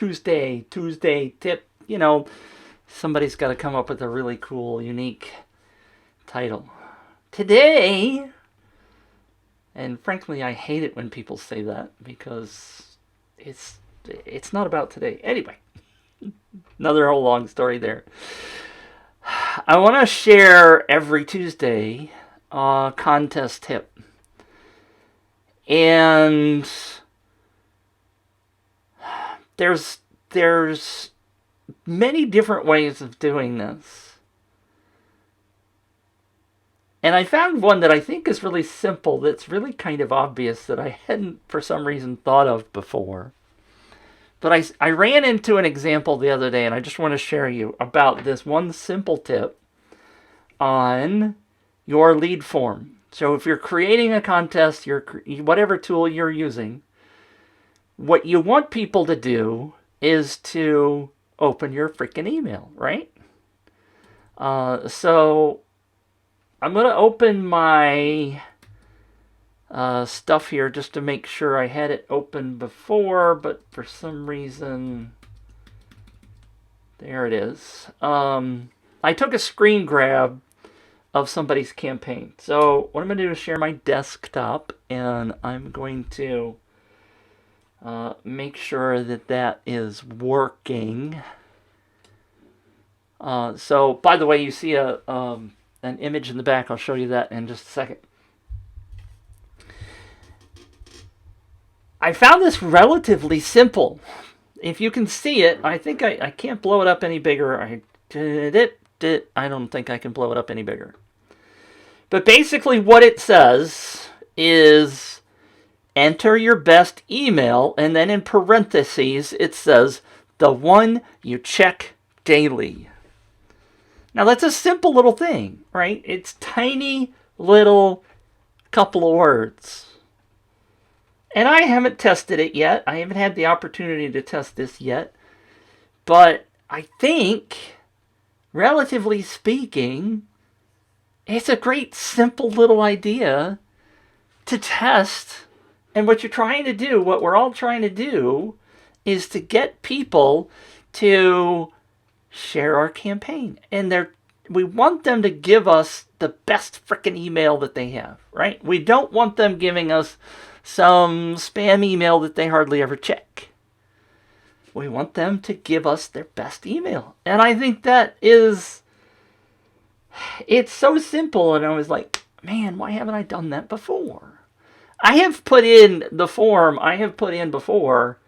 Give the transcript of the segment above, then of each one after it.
Tuesday tip. Somebody's got to come up with a really cool, unique title. Today, and frankly, I hate it when people say that because it's it's not about today. Anyway, another whole long story there. I want to share every Tuesday a contest tip. And there's many different ways of doing this. And I found one that I think is really simple, that's really kind of obvious, that I hadn't for some reason thought of before. But I ran into an example the other day, and I just want to share you about this one simple tip on your lead form. So if you're creating a contest, whatever tool you're using, what you want people to do is to open your freaking email, right? So I'm going to open my stuff here just to make sure I had it open before, but for some reason, there it is. I took a screen grab of somebody's campaign. So what I'm going to do is share my desktop, and I'm going to make sure that that is working. So, by the way, you see an image in the back. I'll show you that in just a second. I found this relatively simple. If you can see it, I think I can't blow it up any bigger. I don't think I can blow it up any bigger. But basically what it says is enter your best email, and then in parentheses it says the one you check daily. Now that's a simple little thing, right? It's tiny little couple of words. And I haven't tested it yet. I haven't had the opportunity to test this yet. But I think, relatively speaking, it's a great simple little idea to test. And what you're trying to do, what we're all trying to do, is to get people to share our campaign. And we want them to give us the best frickin' email that they have, right? We don't want them giving us some spam email that they hardly ever check. We want them to give us their best email. And I think it's so simple. And I was like, man, why haven't I done that before? I have put in the form, I have put in before,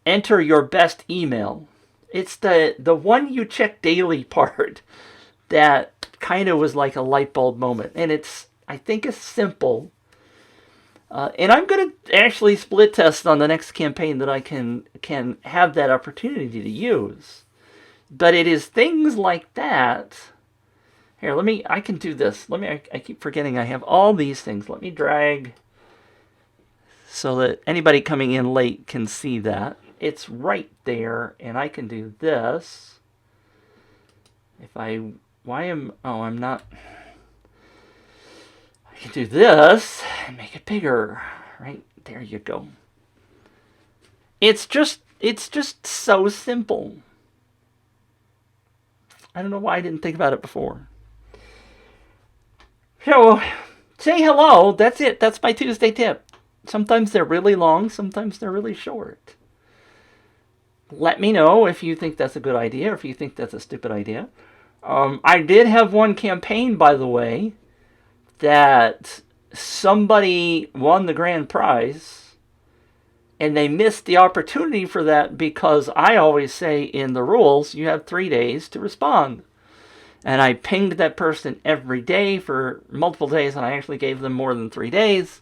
enter your best email. It's the one you check daily part that kind of was like a light bulb moment. And I think it's simple. And I'm going to actually split test on the next campaign that I can have that opportunity to use. But it is things like that. Here, I can do this. I keep forgetting I have all these things. Let me drag so that anybody coming in late can see that. It's right there, and I can do this. I'm not. I can do this and make it bigger. Right there you go. It's just so simple. I don't know why I didn't think about it before. So, say hello. That's it. That's my Tuesday tip. Sometimes they're really long, sometimes they're really short. Let me know if you think that's a good idea or if you think that's a stupid idea. I did have one campaign, by the way, that somebody won the grand prize, and they missed the opportunity for that because I always say in the rules, you have 3 days to respond. And I pinged that person every day for multiple days, and I actually gave them more than 3 days.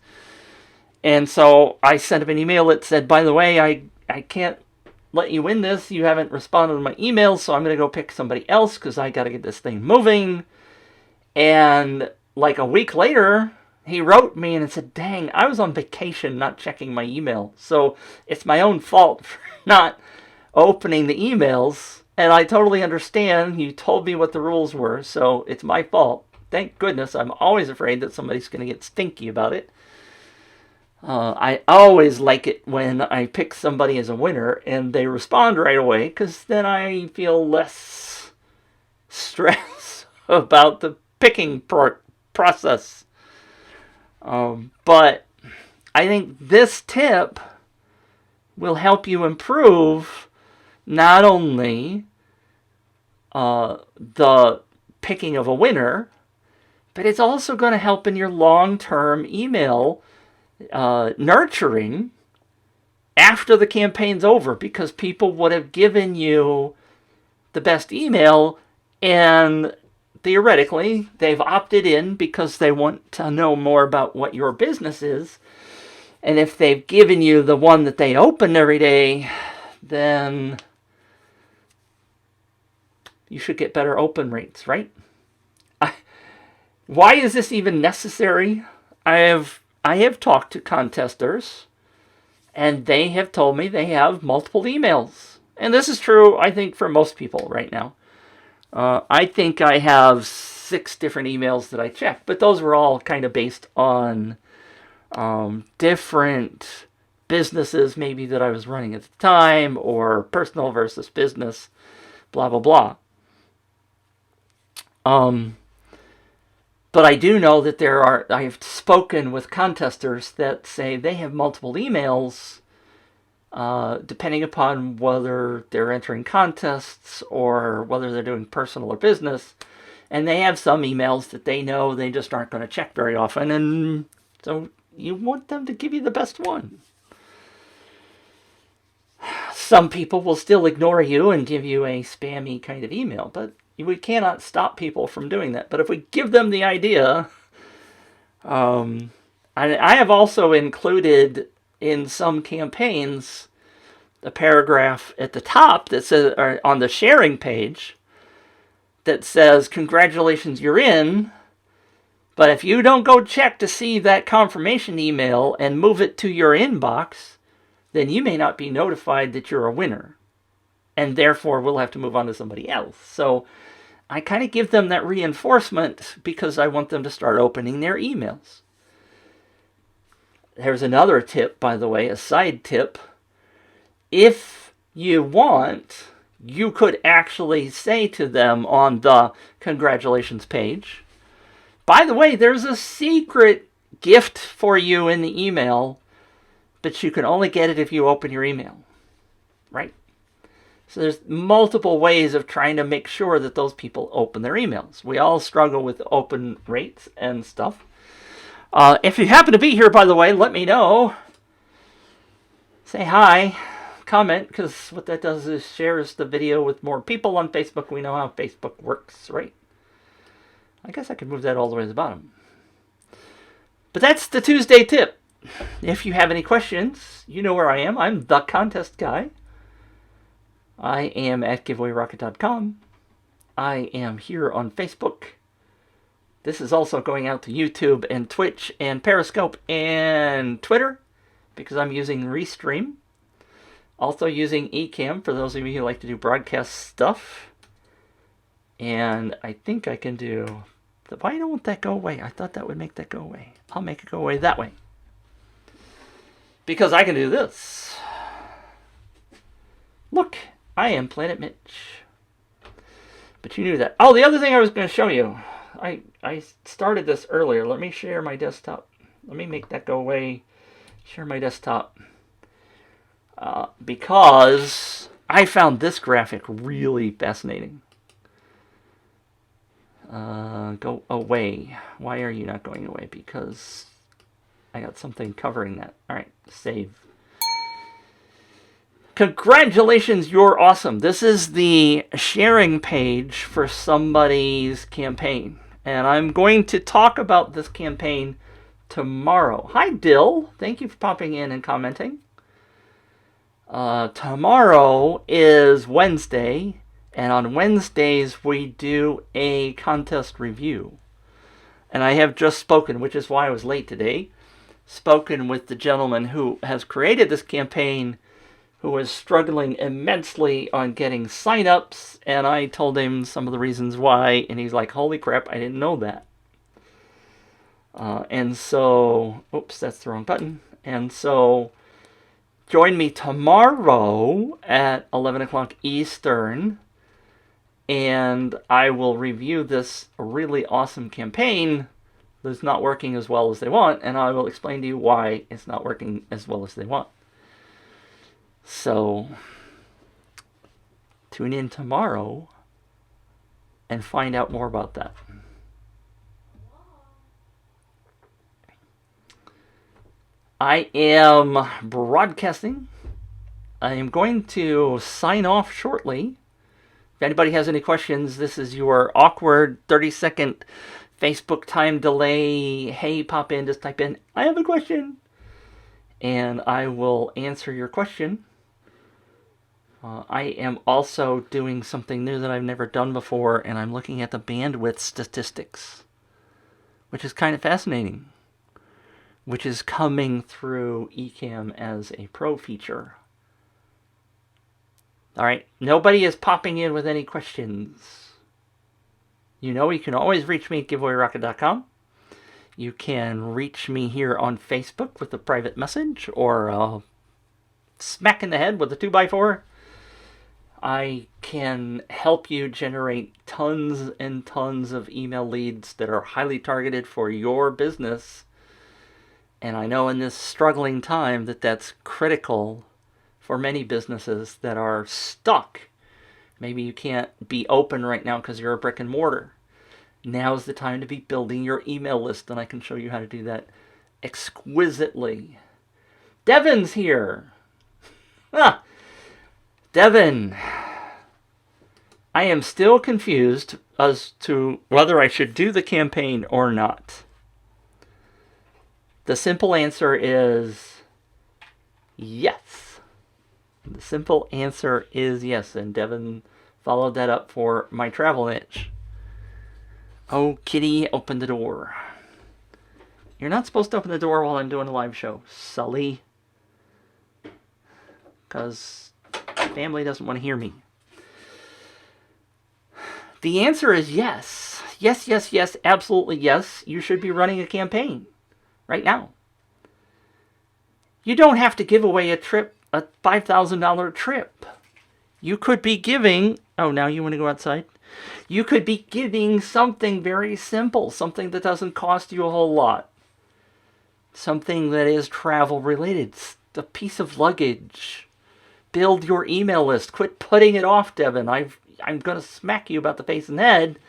And so I sent them an email that said, by the way, I can't let you win this. You haven't responded to my emails, so I'm going to go pick somebody else because I got to get this thing moving. And like a week later, he wrote me and said, dang, I was on vacation not checking my email. So it's my own fault for not opening the emails. And I totally understand. You told me what the rules were, so it's my fault. Thank goodness. I'm always afraid that somebody's going to get stinky about it. I always like it when I pick somebody as a winner and they respond right away, because then I feel less stress about the picking process. But I think this tip will help you improve not only the picking of a winner, but it's also going to help in your long-term email nurturing after the campaign's over, because people would have given you the best email and theoretically they've opted in because they want to know more about what your business is. And if they've given you the one that they open every day, then you should get better open rates, right? Why is this even necessary? I have talked to contesters, and they have told me they have multiple emails. And this is true, I think, for most people right now. I think I have 6 different emails that I check, but those were all kind of based on different businesses maybe that I was running at the time, or personal versus business, blah, blah, blah. But I do know that I've spoken with contesters that say they have multiple emails, depending upon whether they're entering contests or whether they're doing personal or business. And they have some emails that they know they just aren't going to check very often. And so you want them to give you the best one. Some people will still ignore you and give you a spammy kind of email, but we cannot stop people from doing that. But if we give them the idea, I have also included in some campaigns a paragraph at the top that says, or on the sharing page, that says, "Congratulations, you're in. But if you don't go check to see that confirmation email and move it to your inbox, then you may not be notified that you're a winner. And therefore, we'll have to move on to somebody else." So I kind of give them that reinforcement because I want them to start opening their emails. There's another tip, by the way, a side tip. If you want, you could actually say to them on the congratulations page, "By the way, there's a secret gift for you in the email, but you can only get it if you open your email." Right? So there's multiple ways of trying to make sure that those people open their emails. We all struggle with open rates and stuff. If you happen to be here, by the way, let me know. Say hi. Comment, because what that does is shares the video with more people on Facebook. We know how Facebook works, right? I guess I could move that all the way to the bottom. But that's the Tuesday tip. If you have any questions, you know where I am. I'm the contest guy. I am at giveawayrocket.com. I am here on Facebook. This is also going out to YouTube and Twitch and Periscope and Twitter, because I'm using Restream. Also using Ecamm for those of you who like to do broadcast stuff. And I think I can do... Why don't that go away? I thought that would make that go away. I'll make it go away that way. Because I can do this. Look, I am Planet Mitch. But you knew that. Oh, the other thing I was going to show you. I started this earlier. Let me share my desktop. Let me make that go away. Share my desktop. Because I found this graphic really fascinating. Go away. Why are you not going away? Because I got something covering that. Alright, save. Congratulations, you're awesome. This is the sharing page for somebody's campaign. And I'm going to talk about this campaign tomorrow. Hi, Dill. Thank you for popping in and commenting. Tomorrow is Wednesday, and on Wednesdays we do a contest review. And I have just spoken, which is why I was late today, spoken with the gentleman who has created this campaign, who is struggling immensely on getting signups, and I told him some of the reasons why, and he's like, "Holy crap, I didn't know that." And so, oops, that's the wrong button. And so join me tomorrow at 11 o'clock Eastern, and I will review this really awesome campaign that's not working as well as they want, and I will explain to you why it's not working as well as they want. So tune in tomorrow and find out more about that. I am broadcasting. I am going to sign off shortly. If anybody has any questions, this is your awkward 30-second Facebook time delay. Hey, pop in, just type in, I have a question. And I will answer your question. I am also doing something new that I've never done before, and I'm looking at the bandwidth statistics, which is kind of fascinating, which is coming through Ecamm as a pro feature. All right, nobody is popping in with any questions. You know, you can always reach me at giveawayrocket.com. You can reach me here on Facebook with a private message or smack in the head with a 2x4. I can help you generate tons and tons of email leads that are highly targeted for your business. And I know in this struggling time that that's critical for many businesses that are stuck. Maybe you can't be open right now because you're a brick and mortar. Now's the time to be building your email list, and I can show you how to do that exquisitely. Devin's here. Devin, I am still confused as to whether I should do the campaign or not. The simple answer is yes. The simple answer is yes, and Devin followed that up for my travel niche. Oh, kitty, open the door. You're not supposed to open the door while I'm doing a live show, Sully. Because family doesn't want to hear me. The answer is yes. Yes, yes, yes, absolutely yes. You should be running a campaign right now. You don't have to give away a $5,000 trip. You could be giving... Oh, now you want to go outside? You could be giving something very simple, something that doesn't cost you a whole lot. Something that is travel related, a piece of luggage. Build your email list. Quit putting it off, Devin. I'm going to smack you about the face and head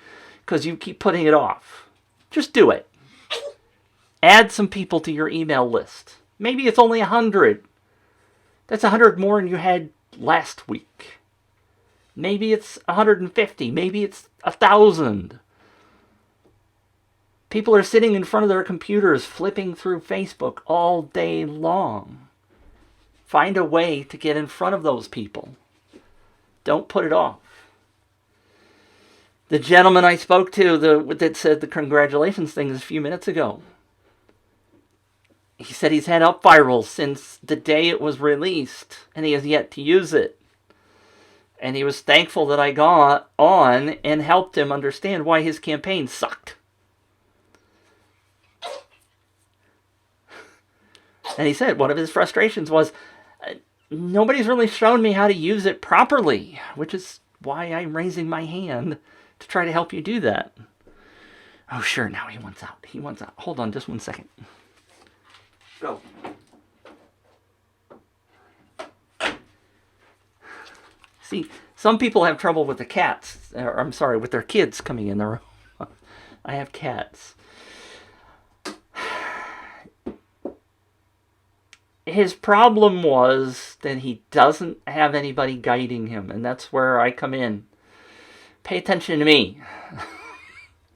because you keep putting it off. Just do it. Add some people to your email list. Maybe it's only 100. That's 100 more than you had last week. Maybe it's 150. Maybe it's 1,000. People are sitting in front of their computers flipping through Facebook all day long. Find a way to get in front of those people. Don't put it off. The gentleman I spoke to that said the congratulations thing a few minutes ago, he said he's had UpViral since the day it was released, and he has yet to use it. And he was thankful that I got on and helped him understand why his campaign sucked. And he said one of his frustrations was, nobody's really shown me how to use it properly, which is why I'm raising my hand to try to help you do that. Oh, sure, now he wants out. He wants out. Hold on just 1 second. Go. See, some people have trouble with the cats. Or, I'm sorry, with their kids coming in the room. I have cats. His problem was that he doesn't have anybody guiding him, and that's where I come in. Pay attention to me.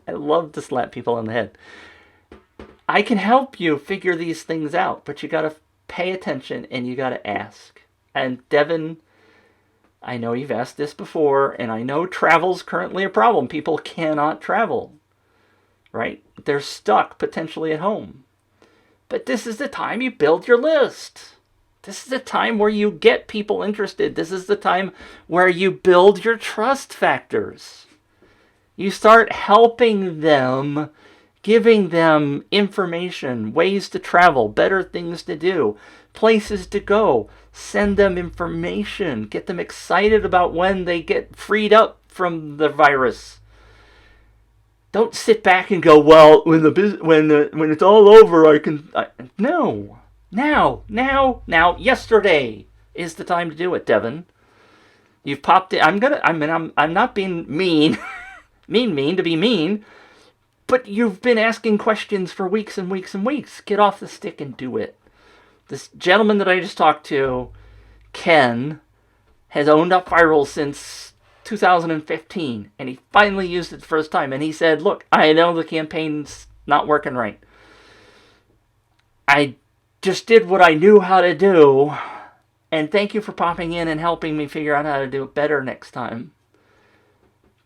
I love to slap people on the head. I can help you figure these things out, but you got to pay attention and you got to ask. And Devin, I know you've asked this before, and I know travel's currently a problem. People cannot travel, right? They're stuck potentially at home. But this is the time you build your list. This is the time where you get people interested. This is the time where you build your trust factors. You start helping them giving them information, ways to travel, better things to do, places to go. Send them information. Get them excited about when they get freed up from the virus. Don't sit back and go, well, when it's all over, no. Now, yesterday is the time to do it, Devin. You've popped it. I'm not being mean, mean to be mean. But you've been asking questions for weeks and weeks and weeks. Get off the stick and do it. This gentleman that I just talked to, Ken, has owned UpViral since 2015. And he finally used it the first time. And he said, look, I know the campaign's not working right. I just did what I knew how to do. And thank you for popping in and helping me figure out how to do it better next time.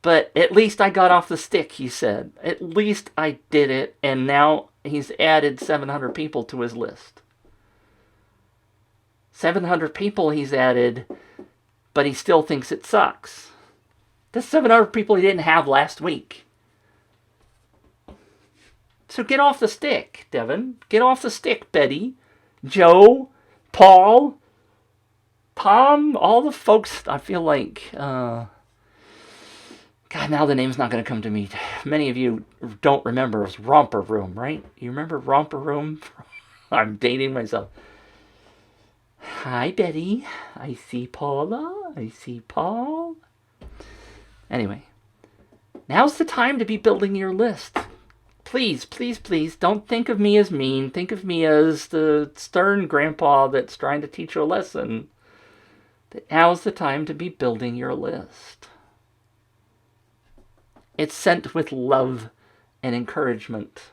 But at least I got off the stick, he said. At least I did it, and now he's added 700 people to his list. 700 people he's added, but he still thinks it sucks. That's 700 people he didn't have last week. So get off the stick, Devin. Get off the stick, Betty, Joe, Paul, Tom, all the folks. I feel like... God, now the name's not going to come to me. Many of you don't remember. It was Romper Room, right? You remember Romper Room? I'm dating myself. Hi, Betty. I see Paula. I see Paul. Anyway, now's the time to be building your list. Please, please, please, don't think of me as mean. Think of me as the stern grandpa that's trying to teach you a lesson. That now's the time to be building your list. It's sent with love and encouragement.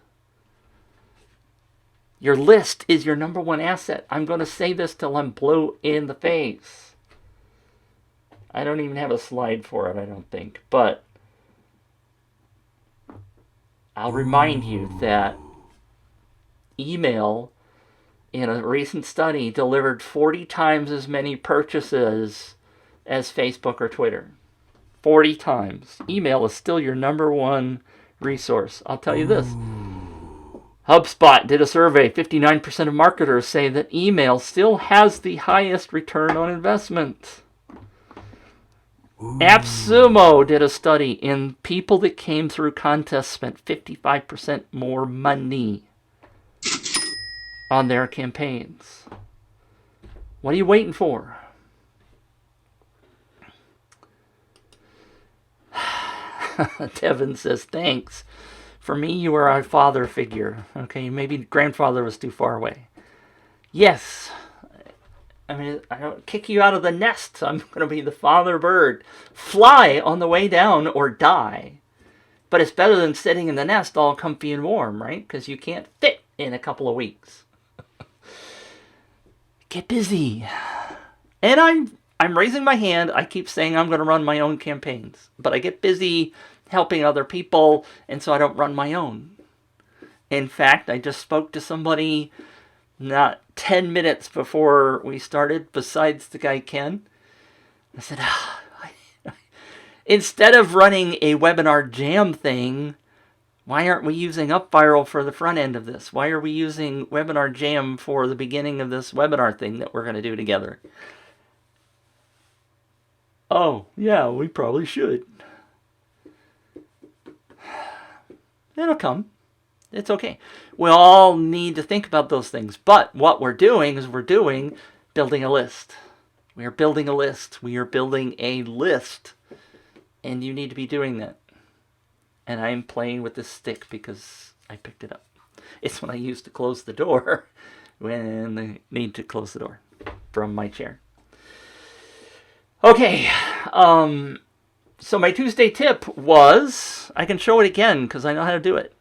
Your list is your number one asset. I'm going to say this till I'm blue in the face. I don't even have a slide for it, I don't think. But I'll remind you that email, in a recent study, delivered 40 times as many purchases as Facebook or Twitter. 40 times. Email is still your number one resource. I'll tell you this. HubSpot did a survey. 59% of marketers say that email still has the highest return on investment. AppSumo did a study, and people that came through contests spent 55% more money on their campaigns. What are you waiting for? Devin says, thanks. For me, you are a father figure. Okay, maybe grandfather was too far away. Yes. I mean, I don't kick you out of the nest. I'm going to be the father bird. Fly on the way down or die. But it's better than sitting in the nest all comfy and warm, right? Because you can't fit in a couple of weeks. Get busy. And I'm raising my hand. I keep saying I'm going to run my own campaigns. But I get busy helping other people, and so I don't run my own. In fact, I just spoke to somebody not 10 minutes before we started, besides the guy Ken. I said, instead of running a webinar jam thing, why aren't we using UpViral for the front end of this? Why are we using webinar jam for the beginning of this webinar thing that we're going to do together? Oh, yeah, we probably should. It'll come. It's okay. We all need to think about those things. But what we're doing is building a list. We are building a list. We are building a list. And you need to be doing that. And I'm playing with this stick because I picked it up. It's what I use to close the door when I need to close the door from my chair. Okay. So my Tuesday tip was, I can show it again because I know how to do it.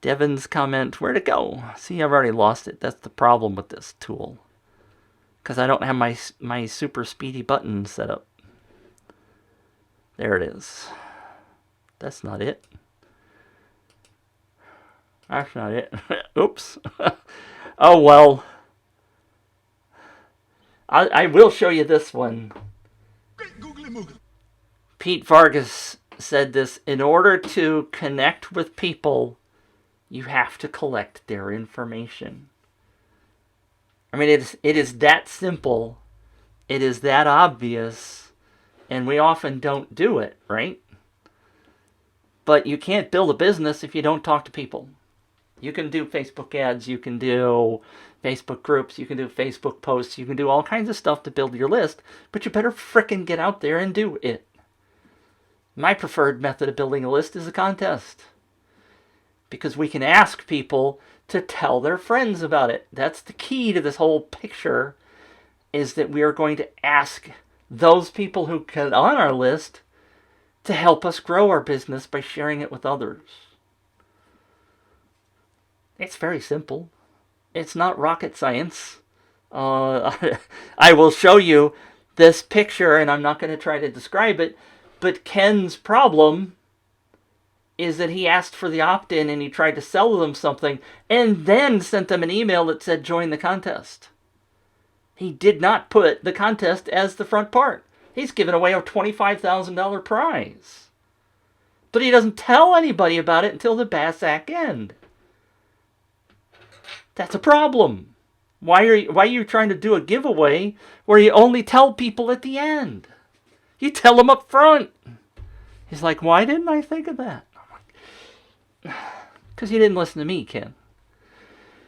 Devin's comment, where'd it go? See, I've already lost it. That's the problem with this tool. Because I don't have my super speedy button set up. There it is. That's not it. That's not it. Oops. Oh, well. I will show you this one. Pete Vargas said this: in order to connect with people, you have to collect their information. I mean, it is that simple. It is that obvious. And we often don't do it, right? But you can't build a business if you don't talk to people. You can do Facebook ads, you can do Facebook groups, you can do Facebook posts, you can do all kinds of stuff to build your list, but you better frickin' get out there and do it. My preferred method of building a list is a contest. Because we can ask people to tell their friends about it. That's the key to this whole picture, is that we are going to ask those people who get on our list to help us grow our business by sharing it with others. It's very simple. It's not rocket science. I will show you this picture, and I'm not going to try to describe it, but Ken's problem is that he asked for the opt-in and he tried to sell them something and then sent them an email that said join the contest. He did not put the contest as the front part. He's given away a $25,000 prize. But he doesn't tell anybody about it until the BASAC end. That's a problem. Why are you trying to do a giveaway where you only tell people at the end? You tell them up front. He's like, why didn't I think of that? Because you didn't listen to me, Ken.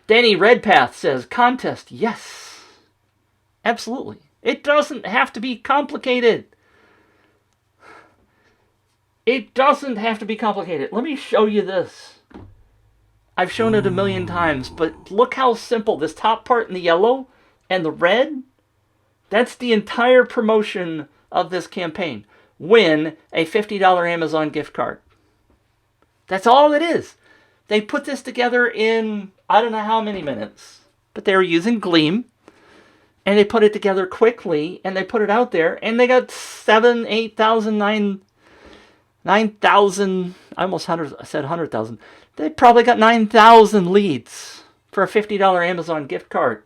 Danny Redpath says, contest, yes. Absolutely. It doesn't have to be complicated. It doesn't have to be complicated. Let me show you this. I've shown it a million times, but look how simple. This top part in the yellow and the red, that's the entire promotion of this campaign. Win a $50 Amazon gift card. That's all it is. They put this together in, I don't know how many minutes, but they were using Gleam, and they put it together quickly, and they put it out there, and they got 7,000, 8,000, 9,000, I almost said 100,000. They probably got 9,000 leads for a $50 Amazon gift card.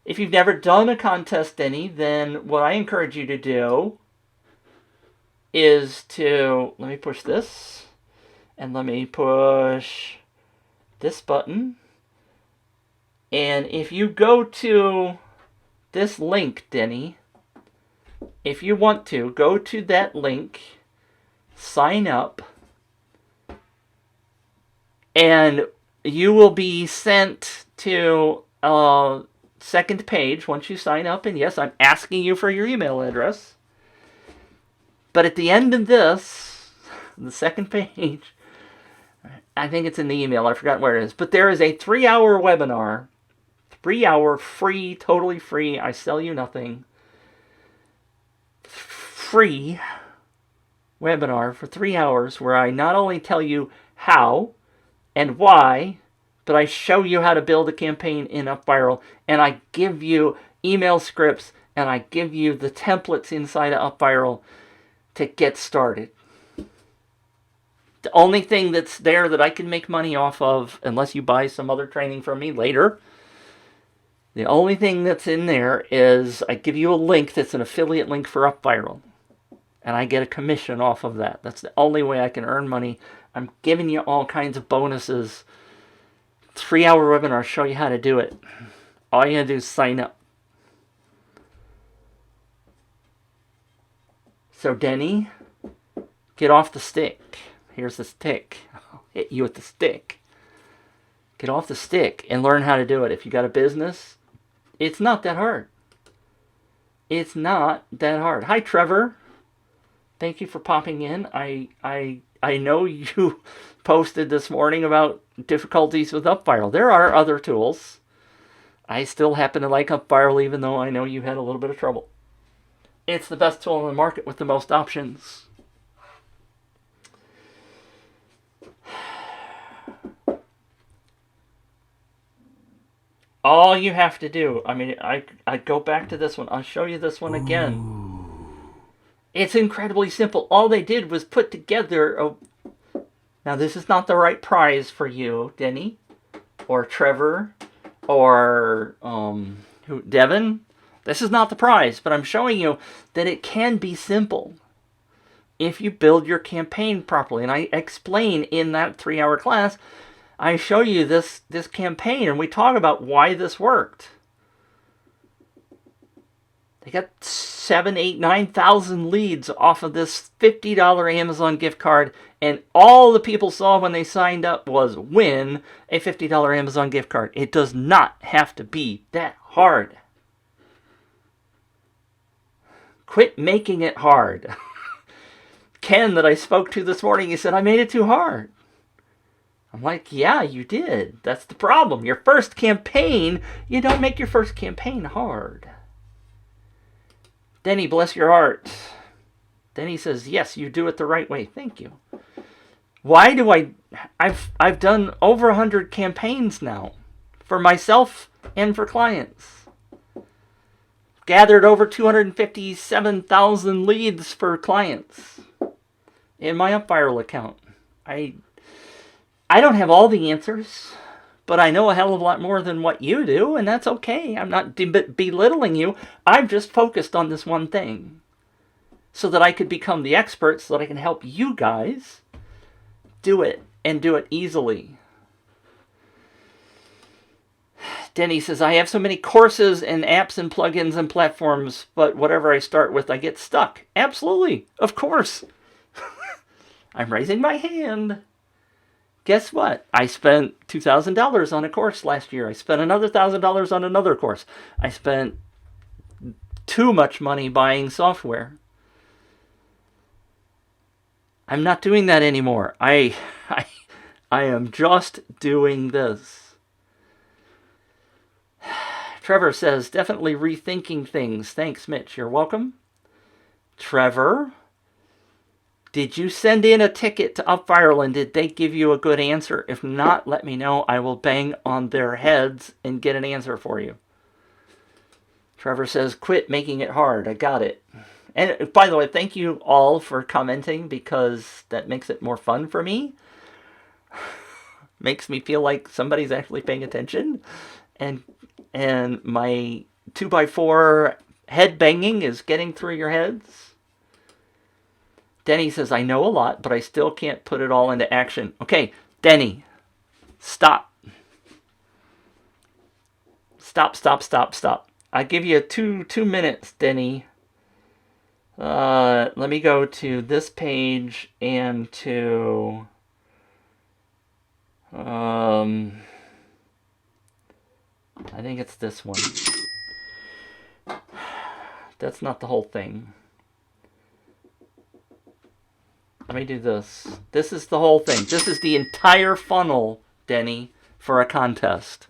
If you've never done a contest any, then what I encourage you to do is to, let me push this, and let me push this button. And if you go to this link, Denny, if you want to, go to that link, sign up, and you will be sent to a second page once you sign up. And yes, I'm asking you for your email address. But at the end of this, the second page, I think it's in the email, I forgot where it is, but there is a 3-hour webinar, 3-hour free, totally free, I sell you nothing, free webinar for 3 hours where I not only tell you how and why, but I show you how to build a campaign in UpViral, and I give you email scripts, and I give you the templates inside of UpViral to get started. The only thing that's there that I can make money off of, unless you buy some other training from me later, the only thing that's in there is I give you a link that's an affiliate link for UpViral. And I get a commission off of that. That's the only way I can earn money. I'm giving you all kinds of bonuses. 3-hour webinar, show you how to do it. All you gotta do is sign up. So Denny, get off the stick. Here's the stick. I'll hit you with the stick. Get off the stick and learn how to do it. If you got a business, it's not that hard. It's not that hard. Hi, Trevor. Thank you for popping in. I know you posted this morning about difficulties with UpViral. There are other tools. I still happen to like UpViral, even though I know you had a little bit of trouble. It's the best tool in the market with the most options. All you have to do, I mean, I go back to this one. I'll show you this one again. It's incredibly simple. All they did was put together now this is not the right prize for you, Denny, or Trevor, or Devin. This is not the prize, but I'm showing you that it can be simple. if you build your campaign properly. And I explain in that 3-hour class, I show you this campaign, and we talk about why this worked. They got 7, 8, 9,000 leads off of this $50 Amazon gift card, and all the people saw when they signed up was win a $50 Amazon gift card. It does not have to be that hard. Quit making it hard. Ken that I spoke to this morning, he said, I made it too hard. I'm like, yeah, you did. That's the problem. Your first campaign, you don't make your first campaign hard. Denny, bless your heart. Denny says, yes, you do it the right way. Thank you. Why do I've done over 100 campaigns now for myself and for clients. Gathered over 257,000 leads for clients in my UpViral account. I don't have all the answers, but I know a hell of a lot more than what you do, and that's okay. I'm not belittling you. I've just focused on this one thing so that I could become the expert, so that I can help you guys do it and do it easily. Denny says, I have so many courses and apps and plugins and platforms, but whatever I start with, I get stuck. Absolutely. Of course. I'm raising my hand. Guess what? I spent $2,000 on a course last year. I spent another $1,000 on another course. I spent too much money buying software. I'm not doing that anymore. I am just doing this. Trevor says, definitely rethinking things. Thanks, Mitch. You're welcome. Trevor, did you send in a ticket to UpViral and did they give you a good answer? If not, let me know. I will bang on their heads and get an answer for you. Trevor says, quit making it hard. I got it. And by the way, thank you all for commenting, because that makes it more fun for me. Makes me feel like somebody's actually paying attention. And my 2x4 head banging is getting through your heads. Denny says, I know a lot, but I still can't put it all into action. Okay, Denny, stop. Stop. I give you two minutes, Denny. Let me go to this page and to... I think it's this one. That's not the whole thing. Let me do this. This is the whole thing. This is the entire funnel, Denny, for a contest.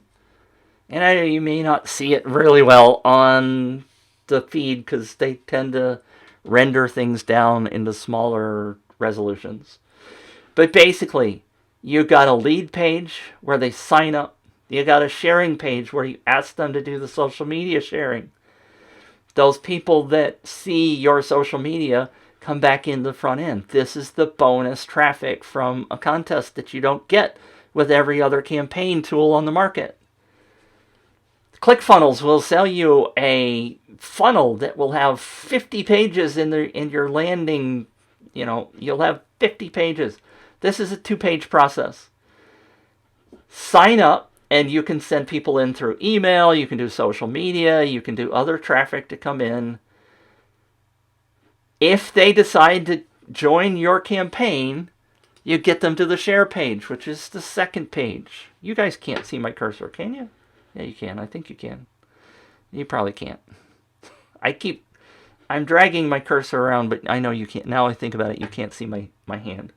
And I know you may not see it really well on the feed because they tend to render things down into smaller resolutions. But basically, you got a lead page where they sign up. You got a sharing page where you ask them to do the social media sharing. Those people that see your social media come back in the front end. This is the bonus traffic from a contest that you don't get with every other campaign tool on the market. ClickFunnels will sell you a funnel that will have 50 pages in your landing. You'll have 50 pages. This is a 2-page process. Sign up, and you can send people in through email. You can do social media. You can do other traffic to come in. If they decide to join your campaign, you get them to the share page, which is the second page. You guys can't see my cursor, can you? Yeah, you can. I think you can. You probably can't. I'm dragging my cursor around, but I know you can't. Now I think about it, you can't see my hand.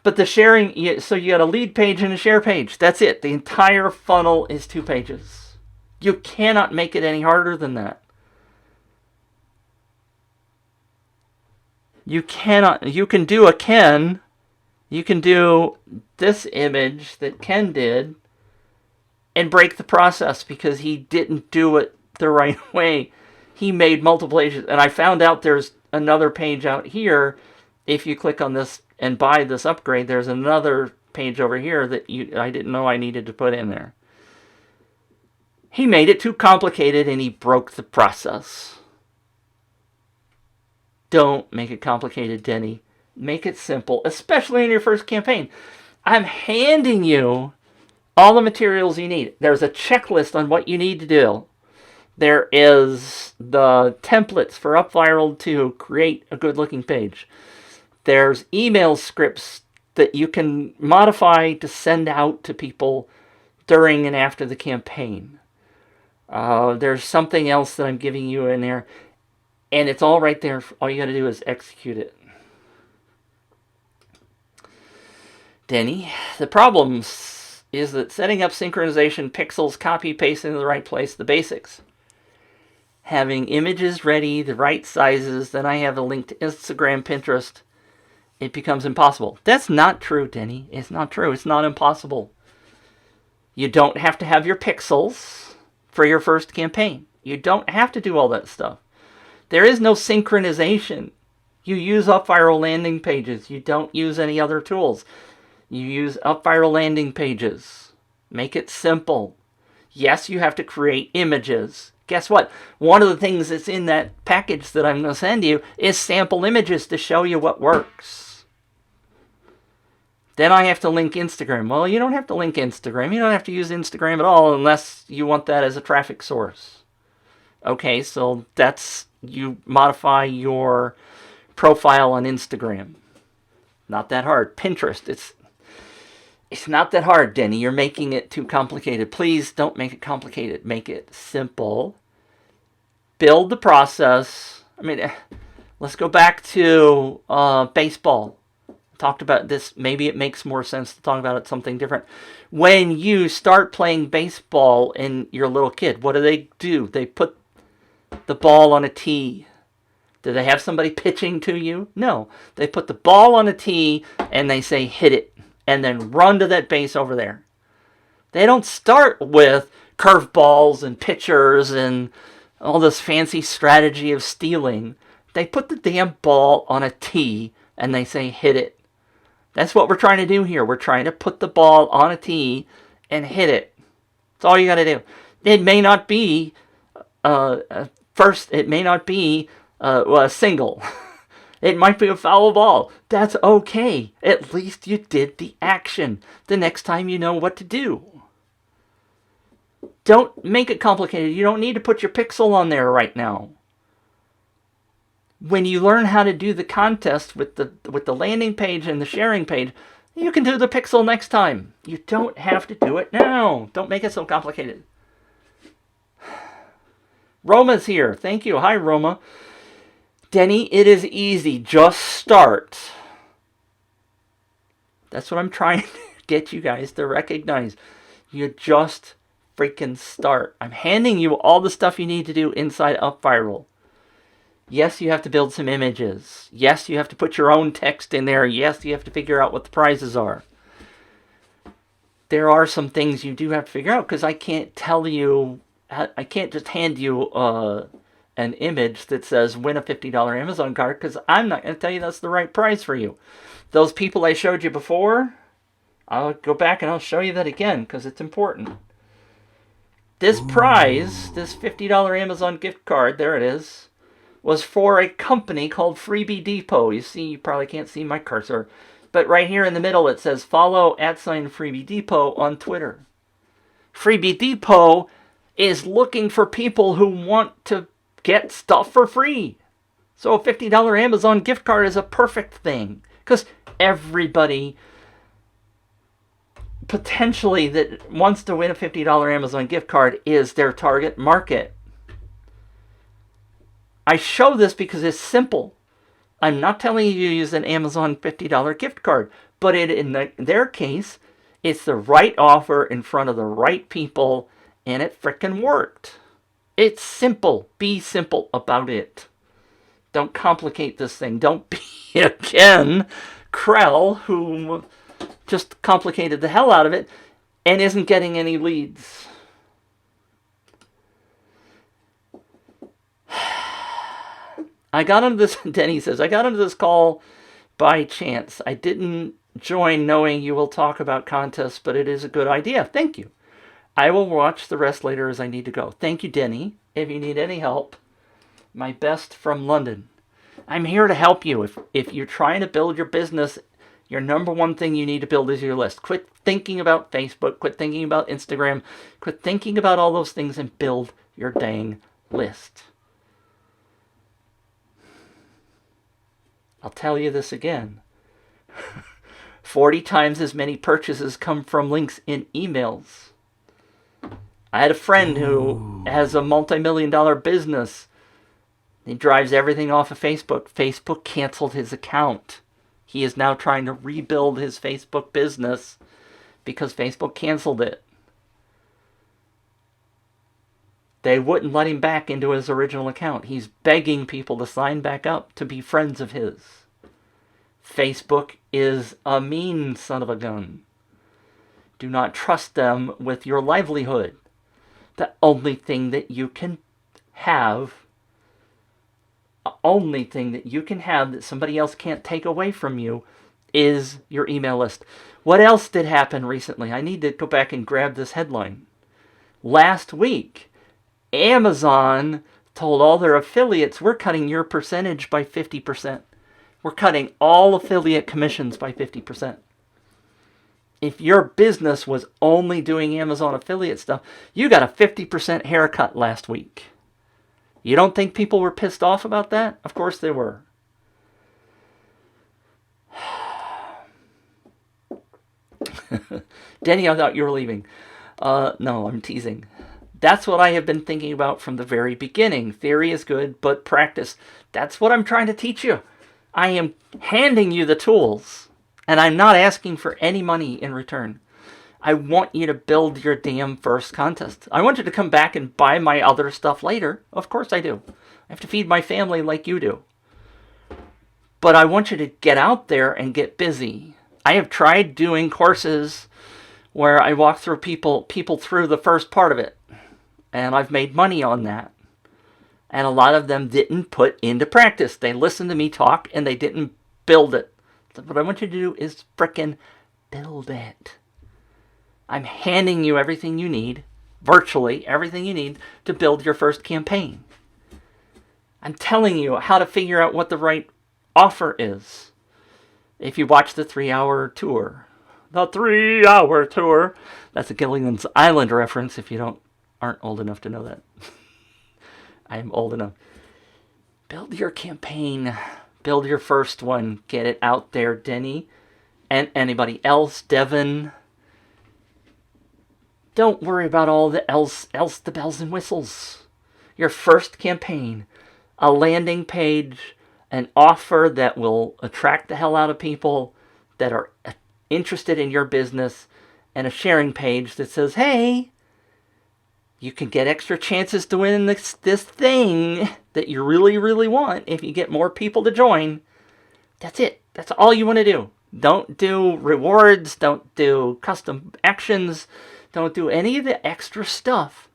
But the sharing, so you got a lead page and a share page. That's it. The entire funnel is 2 pages. You cannot make it any harder than that. You cannot. You can do a Ken. You can do this image that Ken did and break the process because he didn't do it the right way. He made multiple pages. And I found out there's another page out here. If you click on this and buy this upgrade, there's another page over here that I didn't know I needed to put in there. He made it too complicated and he broke the process. Don't make it complicated, Denny. Make it simple, especially in your first campaign. I'm handing you all the materials you need. There's a checklist on what you need to do. There is the templates for UpViral to create a good looking page. There's email scripts that you can modify to send out to people during and after the campaign. There's something else that I'm giving you in there, and it's all right there. All you got to do is execute it. Denny, the problems is that setting up synchronization, pixels, copy, paste into the right place, the basics. Having images ready, the right sizes, then I have a link to Instagram, Pinterest. It becomes impossible. That's not true, Denny. It's not true. It's not impossible. You don't have to have your pixels for your first campaign. You don't have to do all that stuff. There is no synchronization. You use UpViral landing pages. You don't use any other tools. You use UpViral landing pages. Make it simple. Yes, you have to create images. Guess what? One of the things that's in that package that I'm going to send you is sample images to show you what works. Then I have to link Instagram. Well, you don't have to link Instagram. You don't have to use Instagram at all unless you want that as a traffic source. Okay, so that's, you modify your profile on Instagram. Not that hard. Pinterest, it's not that hard, Denny. You're making it too complicated. Please don't make it complicated. Make it simple. Build the process. I mean, let's go back to baseball. Talked about this. Maybe it makes more sense to talk about it something different. When you start playing baseball and you're a little kid, what do? They put the ball on a tee. Do they have somebody pitching to you? No. They put the ball on a tee and they say hit it. And then run to that base over there. They don't start with curveballs and pitchers and all this fancy strategy of stealing. They put the damn ball on a tee and they say hit it. That's what we're trying to do here. We're trying to put the ball on a tee and hit it. That's all you got to do. It may not be a single. It might be a foul ball. That's okay. At least you did the action. The next time you know what to do. Don't make it complicated. You don't need to put your pixel on there right now. When you learn how to do the contest with the landing page and the sharing page, you can do the pixel next time. You don't have to do it now. Don't make it so complicated. Roma's here. Thank you. Hi, Roma. Denny, it is easy. Just start. That's what I'm trying to get you guys to recognize. You just freaking start. I'm handing you all the stuff you need to do inside UpViral. Yes, you have to build some images. Yes, you have to put your own text in there. Yes, you have to figure out what the prizes are. There are some things you do have to figure out because I can't tell you, I can't just hand you an image that says win a $50 Amazon card because I'm not going to tell you that's the right prize for you. Those people I showed you before, I'll go back and I'll show you that again because it's important. This prize, this $50 Amazon gift card, there it is, was for a company called Freebie Depot. You see, you probably can't see my cursor, but right here in the middle it says follow @Freebie Depot on Twitter. Freebie Depot is looking for people who want to get stuff for free. So a $50 Amazon gift card is a perfect thing because everybody potentially that wants to win a $50 Amazon gift card is their target market. I show this because it's simple. I'm not telling you to use an Amazon $50 gift card, but in their case, it's the right offer in front of the right people, and it frickin' worked. It's simple. Be simple about it. Don't complicate this thing. Don't be again Krell, who just complicated the hell out of it and isn't getting any leads. I got onto this, Denny says, I got onto this call by chance. I didn't join knowing you will talk about contests, but it is a good idea. Thank you. I will watch the rest later as I need to go. Thank you, Denny. If you need any help, my best from London. I'm here to help you. If you're trying to build your business, your number one thing you need to build is your list. Quit thinking about Facebook. Quit thinking about Instagram. Quit thinking about all those things and build your dang list. I'll tell you this again. 40 times as many purchases come from links in emails. I had a friend who has a multi-million-dollar business. He drives everything off of Facebook. Facebook canceled his account. He is now trying to rebuild his Facebook business because Facebook canceled it. They wouldn't let him back into his original account. He's begging people to sign back up to be friends of his. Facebook is a mean son of a gun. Do not trust them with your livelihood. The only thing that you can have, that somebody else can't take away from you is your email list. What else did happen recently? I need to go back and grab this headline. Last week, Amazon told all their affiliates, we're cutting your percentage by 50%. We're cutting all affiliate commissions by 50%. If your business was only doing Amazon affiliate stuff, you got a 50% haircut last week. You don't think people were pissed off about that? Of course they were. Denny, I thought you were leaving. No, I'm teasing. That's what I have been thinking about from the very beginning. Theory is good, but practice. That's what I'm trying to teach you. I am handing you the tools, and I'm not asking for any money in return. I want you to build your damn first contest. I want you to come back and buy my other stuff later. Of course I do. I have to feed my family like you do. But I want you to get out there and get busy. I have tried doing courses where I walk through people through the first part of it. And I've made money on that. And a lot of them didn't put into practice. They listened to me talk and they didn't build it. So what I want you to do is frickin' build it. I'm handing you everything you need, virtually everything you need, to build your first campaign. I'm telling you how to figure out what the right offer is. If you watch the 3-hour tour. The 3-hour tour. That's a Gilligan's Island reference if you aren't old enough to know that. I am old enough. Build your campaign. Build your first one. Get it out there, Denny. And anybody else, Devin. Don't worry about all the else the bells and whistles. Your first campaign. A landing page. An offer that will attract the hell out of people that are interested in your business. And a sharing page that says, hey, you can get extra chances to win this thing that you really, really want if you get more people to join. That's it. That's all you want to do. Don't do rewards. Don't do custom actions. Don't do any of the extra stuff.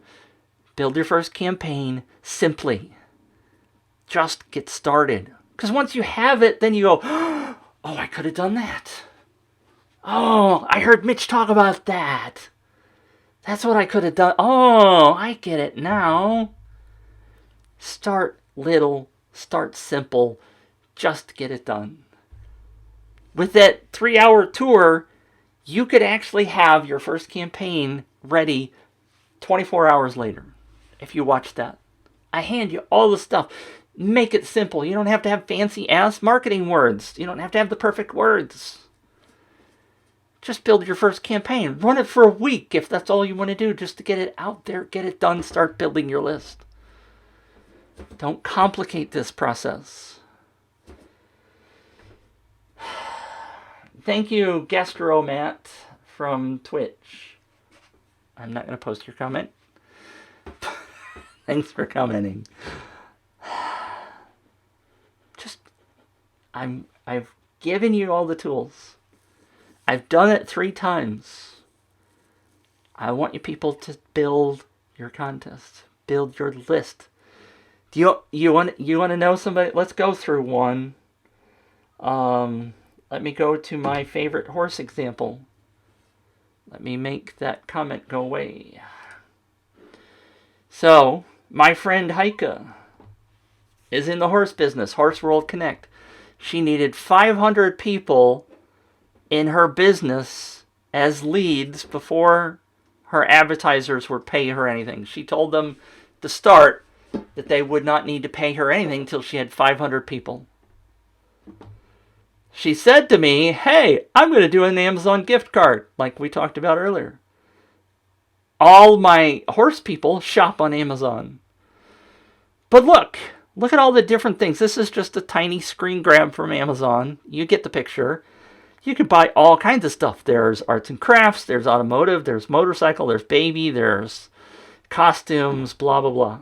Build your first campaign simply. Just get started. Because once you have it, then you go, oh, I could have done that. Oh, I heard Mitch talk about that. That's what I could have done. Oh, I get it now. Start little, start simple, just get it done. With that 3-hour tour, you could actually have your first campaign ready 24 hours later if you watch that. I hand you all the stuff. Make it simple. You don't have to have fancy ass marketing words. You don't have to have the perfect words. Just build your first campaign. Run it for a week if that's all you want to do, just to get it out there, get it done, start building your list. Don't complicate this process. Thank you, Gastromat from Twitch. I'm not going to post your comment. Thanks for commenting. I've given you all the tools. I've done it 3 times. I want you people to build your contest. Build your list. Do you want to know somebody? Let's go through one. Let me go to my favorite horse example. Let me make that comment go away. So, my friend Heike. is in the horse business, Horse World Connect. She needed 500 people in her business as leads before her advertisers would pay her anything. She told them to start that they would not need to pay her anything until she had 500 people. She said to me, hey, I'm going to do an Amazon gift card, like we talked about earlier. All my horse people shop on Amazon. But look at all the different things. This is just a tiny screen grab from Amazon. You get the picture. You can buy all kinds of stuff. There's arts and crafts, there's automotive, there's motorcycle, there's baby, there's costumes, blah, blah, blah.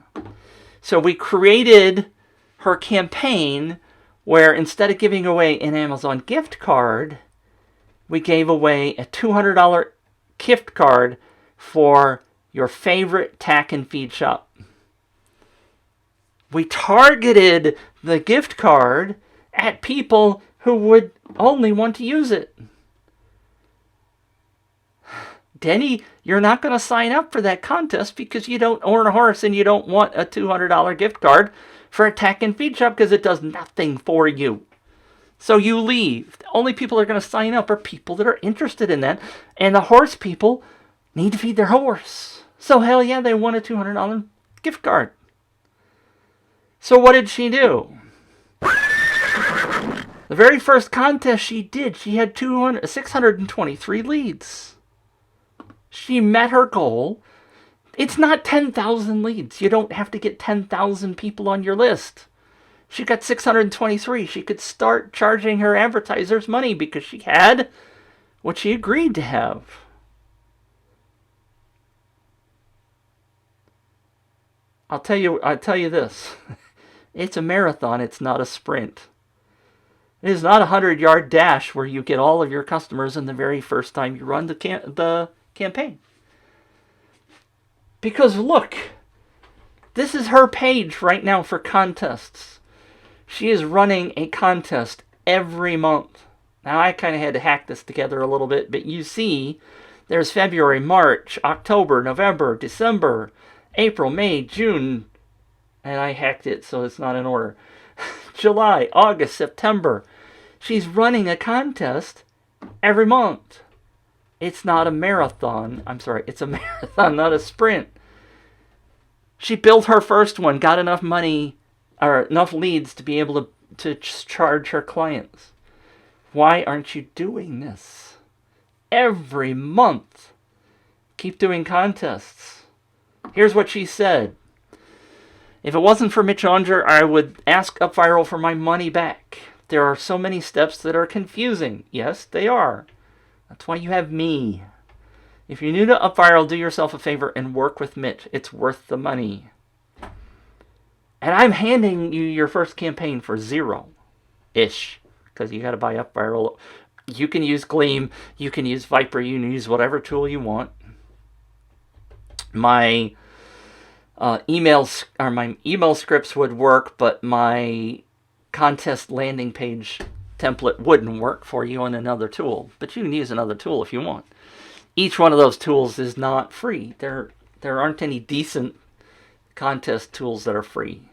So we created her campaign where instead of giving away an Amazon gift card, we gave away a $200 gift card for your favorite tack and feed shop. We targeted the gift card at people who would only want to use it. Denny, you're not going to sign up for that contest because you don't own a horse and you don't want a $200 gift card for a tack and feed shop because it does nothing for you. So you leave. The only people that are going to sign up are people that are interested in that. And the horse people need to feed their horse. So hell yeah, they want a $200 gift card. So what did she do? The very first contest she did, she had 623 leads. She met her goal. It's not 10,000 leads. You don't have to get 10,000 people on your list. She got 623. She could start charging her advertisers money because she had what she agreed to have. I'll tell you this. It's a marathon. It's not a sprint. It is not a 100-yard dash where you get all of your customers in the very first time you run the campaign. Because look, this is her page right now for contests. She is running a contest every month. Now, I kind of had to hack this together a little bit, but you see, there's February, March, October, November, December, April, May, June, and I hacked it so it's not in order. July, August, September. She's running a contest every month. It's not a marathon. I'm sorry, it's a marathon, not a sprint. She built her first one, got enough money, or enough leads to be able to charge her clients. Why aren't you doing this? Every month. Keep doing contests. Here's what she said. If it wasn't for Mitch Onger, I would ask UpViral for my money back. There are so many steps that are confusing. Yes, they are. That's why you have me. If you're new to UpViral, do yourself a favor and work with Mitch. It's worth the money. And I'm handing you your first campaign for $0-ish. Because you got to buy UpViral. You can use Gleam. You can use Viper. You can use whatever tool you want. My email scripts would work, but my contest landing page template wouldn't work for you on another tool. But you can use another tool if you want. Each one of those tools is not free. There aren't any decent contest tools that are free.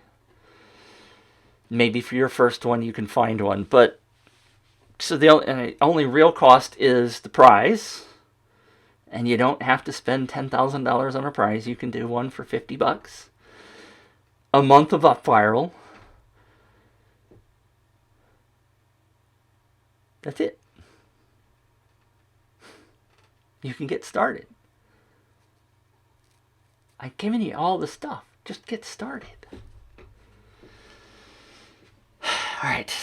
Maybe for your first one you can find one, but so the only real cost is the prize. And you don't have to spend $10,000 on a prize. You can do one for $50. A month of UpViral. That's it. You can get started. I've given you all the stuff. Just get started. All right.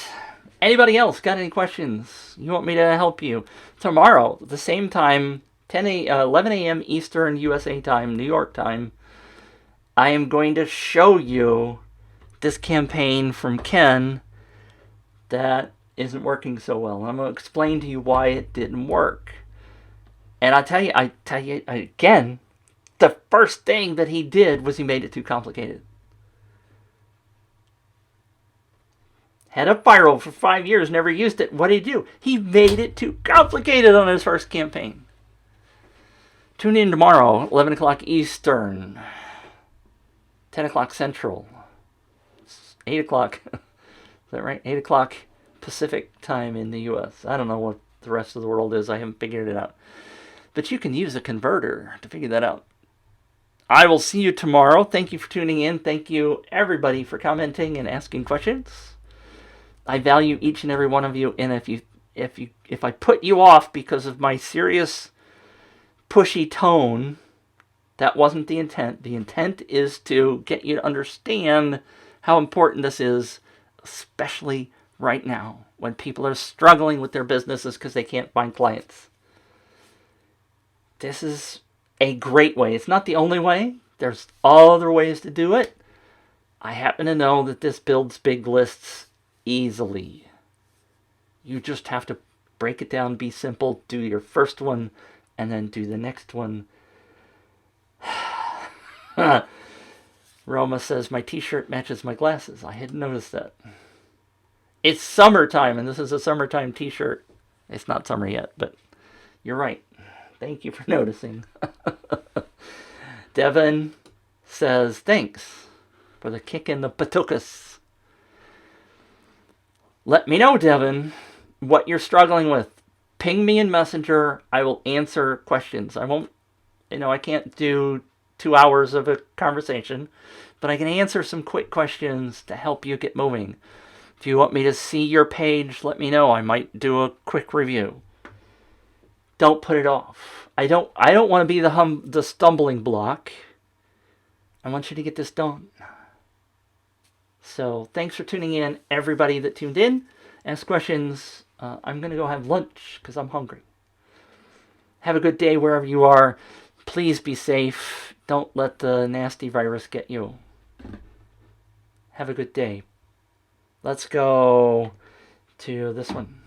Anybody else got any questions? You want me to help you? Tomorrow, the same time, 11 a.m. Eastern USA time, New York time, I am going to show you this campaign from Ken that isn't working so well. I'm going to explain to you why it didn't work. And I tell you again, the first thing that he did was he made it too complicated. Had UpViral for 5 years, never used it. What did he do? He made it too complicated on his first campaign. Tune in tomorrow, 11 o'clock Eastern, 10 o'clock Central. 8 o'clock. Is that right? 8 o'clock Pacific time in the U.S. I don't know what the rest of the world is. I haven't figured it out. But you can use a converter to figure that out. I will see you tomorrow. Thank you for tuning in. Thank you, everybody, for commenting and asking questions. I value each and every one of you. And if I put you off because of my serious, pushy tone, that wasn't the intent. The intent is to get you to understand how important this is, especially right now when people are struggling with their businesses because they can't find clients. This is a great way. It's not the only way. There's other ways to do it. I happen to know that this builds big lists easily. You just have to break it down, be simple, do your first one, and then do the next one. Roma says, my t-shirt matches my glasses. I hadn't noticed that. It's summertime, and this is a summertime t-shirt. It's not summer yet, but you're right. Thank you for noticing. Devin says, thanks for the kick in the patukas. Let me know, Devin, what you're struggling with. Ping me in Messenger. I will answer questions. I can't do 2 hours of a conversation, but I can answer some quick questions to help you get moving. If you want me to see your page, let me know. I might do a quick review. Don't put it off. I don't want to be the stumbling block. I want you to get this done. So thanks for tuning in, everybody that tuned in. Ask questions. I'm going to go have lunch because I'm hungry. Have a good day wherever you are. Please be safe. Don't let the nasty virus get you. Have a good day. Let's go to this one.